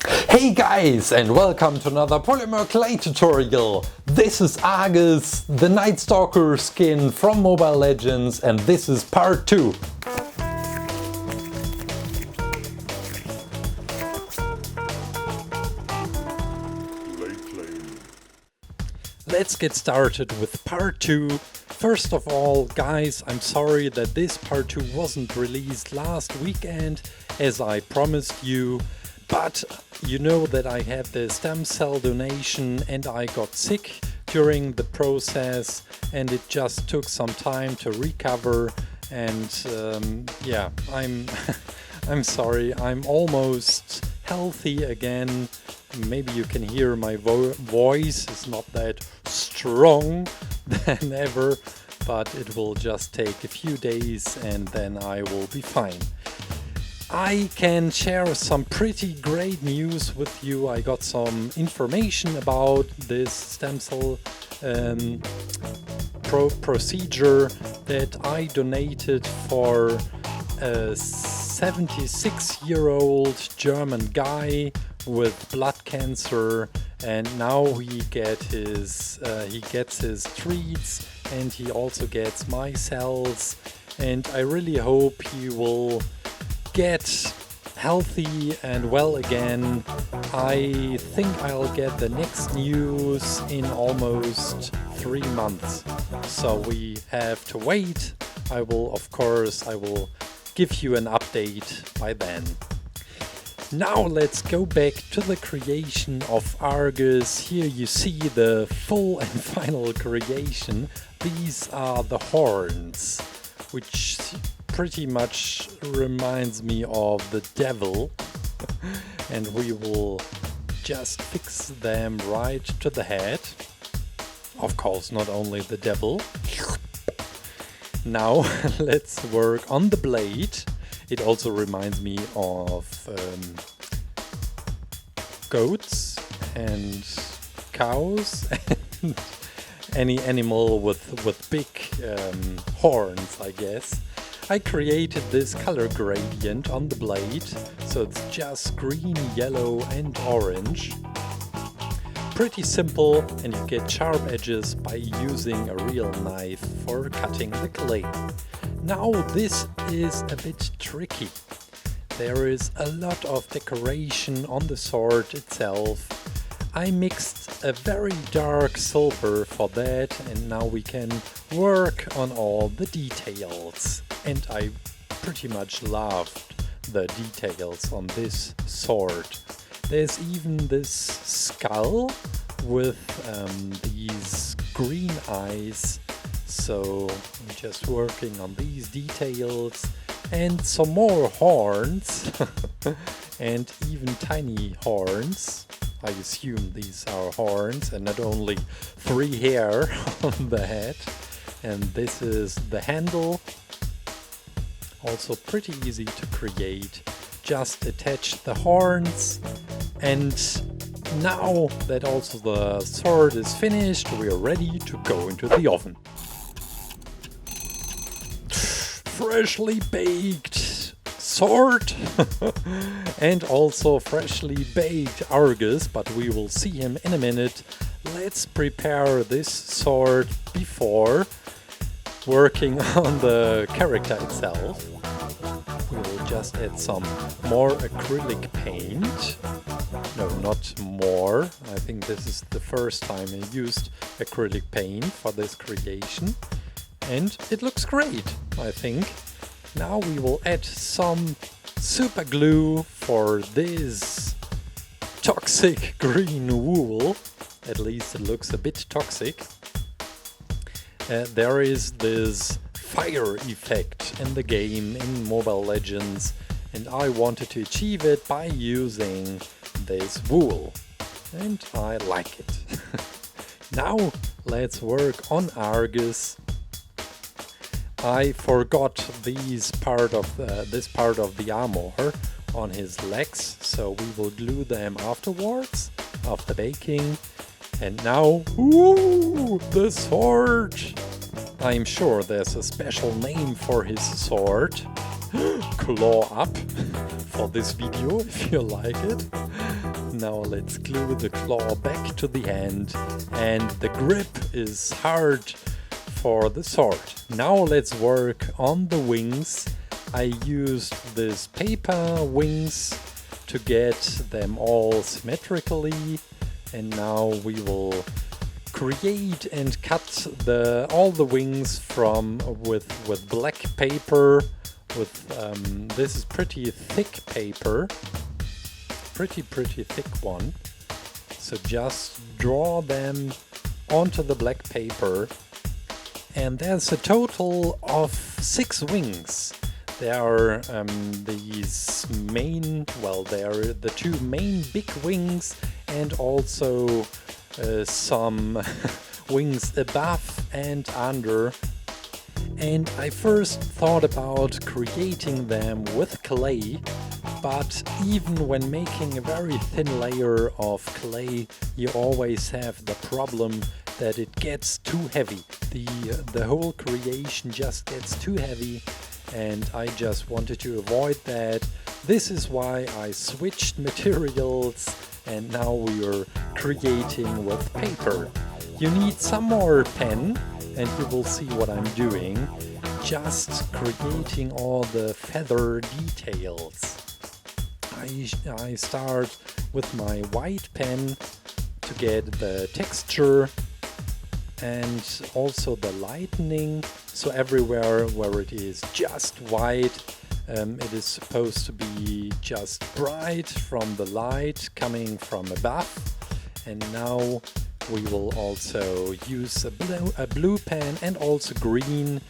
Hey guys, and welcome to another Polymer clay tutorial. This is Argus, the Nightstalker skin from Mobile Legends, and this is part 2. Let's get started with part 2. First of all, guys, I'm sorry that this part 2 wasn't released last weekend as I promised you. But you know that I had the stem cell donation and I got sick during the process, and it just took some time to recover. And yeah, I'm sorry, I'm almost healthy again. Maybe you can hear my voice is not that strong than ever, but it will just take a few days and then I will be fine. I can share some pretty great news with you. I got some information about this stem cell procedure that I donated for a 76-year-old German guy with blood cancer, and now he gets his treats, and he also gets my cells, and I really hope he will get healthy and well again. I think I'll get the next news in almost 3 months, so we have to wait. I will give you an update by then. Now let's go back to the creation of Argus. Here you see the full and final creation. These are the horns, which pretty much reminds me of the devil, and we will just fix them right to the head. Of course, not only the devil. Now let's work on the blade. It also reminds me of goats and cows and any animal with big horns, I guess. I created this color gradient on the blade, so it's just green, yellow and orange. Pretty simple, and you get sharp edges by using a real knife for cutting the clay. Now this is a bit tricky. There is a lot of decoration on the sword itself. I mixed a very dark silver for that, and now we can work on all the details. And I pretty much loved the details on this sword. There's even this skull with these green eyes. So I'm just working on these details, and some more horns and even tiny horns. I assume these are horns and not only 3 hair on the head. And this is the handle. Also pretty easy to create. Just attach the horns, and now that also the sword is finished, we are ready to go into the oven. Freshly baked sword and also freshly baked Argus, but we will see him in a minute. Let's prepare this sword before working on the character itself. We will just add some more acrylic paint. No, not more. I think this is the first time I used acrylic paint for this creation. And it looks great, I think. Now we will add some super glue for this toxic green wool. At least it looks a bit toxic. There is this fire effect in the game in Mobile Legends, and I wanted to achieve it by using this wool, and I like it. Now let's work on Argus. I forgot this part of the armor on his legs, so we will glue them afterwards, after baking. And now, ooh, the sword! I'm sure there's a special name for his sword. Claw up for this video if you like it. Now let's glue the claw back to the hand, and the grip is hard for the sword. Now let's work on the wings. I used this paper wings to get them all symmetrically, and now we will create and cut all the wings with black paper. This is pretty thick paper, pretty thick one. So just draw them onto the black paper, and there's a total of 6 wings. There are these main, well, they are the 2 main big wings, and also some wings above and under. And I first thought about creating them with clay, but even when making a very thin layer of clay, you always have the problem that it gets too heavy. The whole creation just gets too heavy, and I just wanted to avoid that. This is why I switched materials, and now we are creating with paper. You need some more pen, and you will see what I'm doing. Just creating all the feather details. I start with my white pen to get the texture and also the lightening. So everywhere where it is just white, it is supposed to be just bright from the light coming from above. And now we will also use a blue pen and also green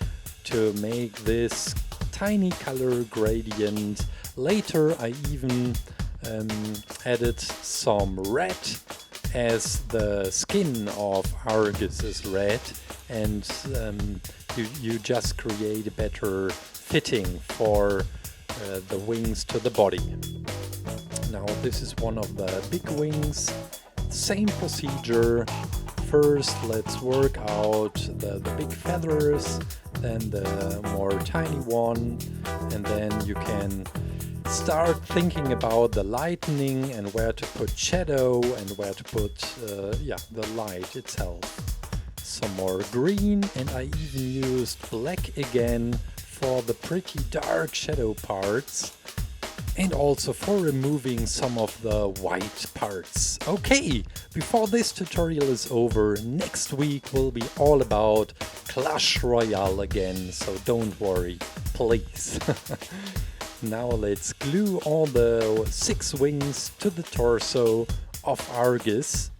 to make this tiny color gradient. Later I even added some red, as the skin of Argus is red, and you just create a better fitting for the wings to the body. Now this is one of the big wings. Same procedure. First let's work out the big feathers, then the more tiny one, and then you can start thinking about the lightening and where to put shadow and where to put the light itself. Some more green, and I even used black again for the pretty dark shadow parts, and also for removing some of the white parts. Okay, before this tutorial is over, next week will be all about Clash Royale again, so don't worry, please. Now let's glue all the 6 wings to the torso of Argus.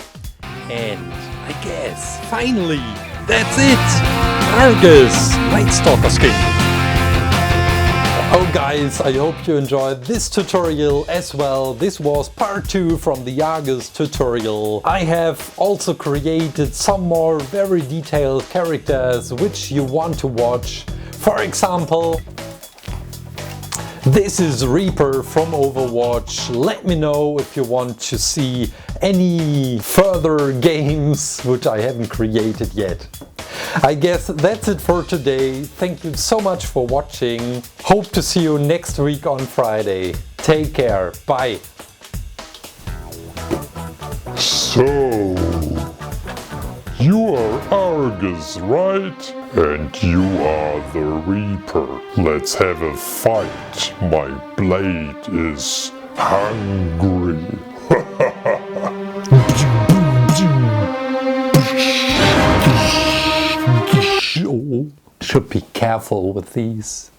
And I guess, finally, that's it! Argus Nightstalker skin! Oh guys, I hope you enjoyed this tutorial as well. This was part 2 from the Argus tutorial. I have also created some more very detailed characters which you want to watch. For example, this is Reaper from Overwatch. Let me know if you want to see any further games which I haven't created yet. I guess that's it for today. Thank you so much for watching. Hope to see you next week on Friday. Take care. Bye. So, you are Argus, right? And you are the Reaper. Let's have a fight. My blade is hungry. Should be careful with these.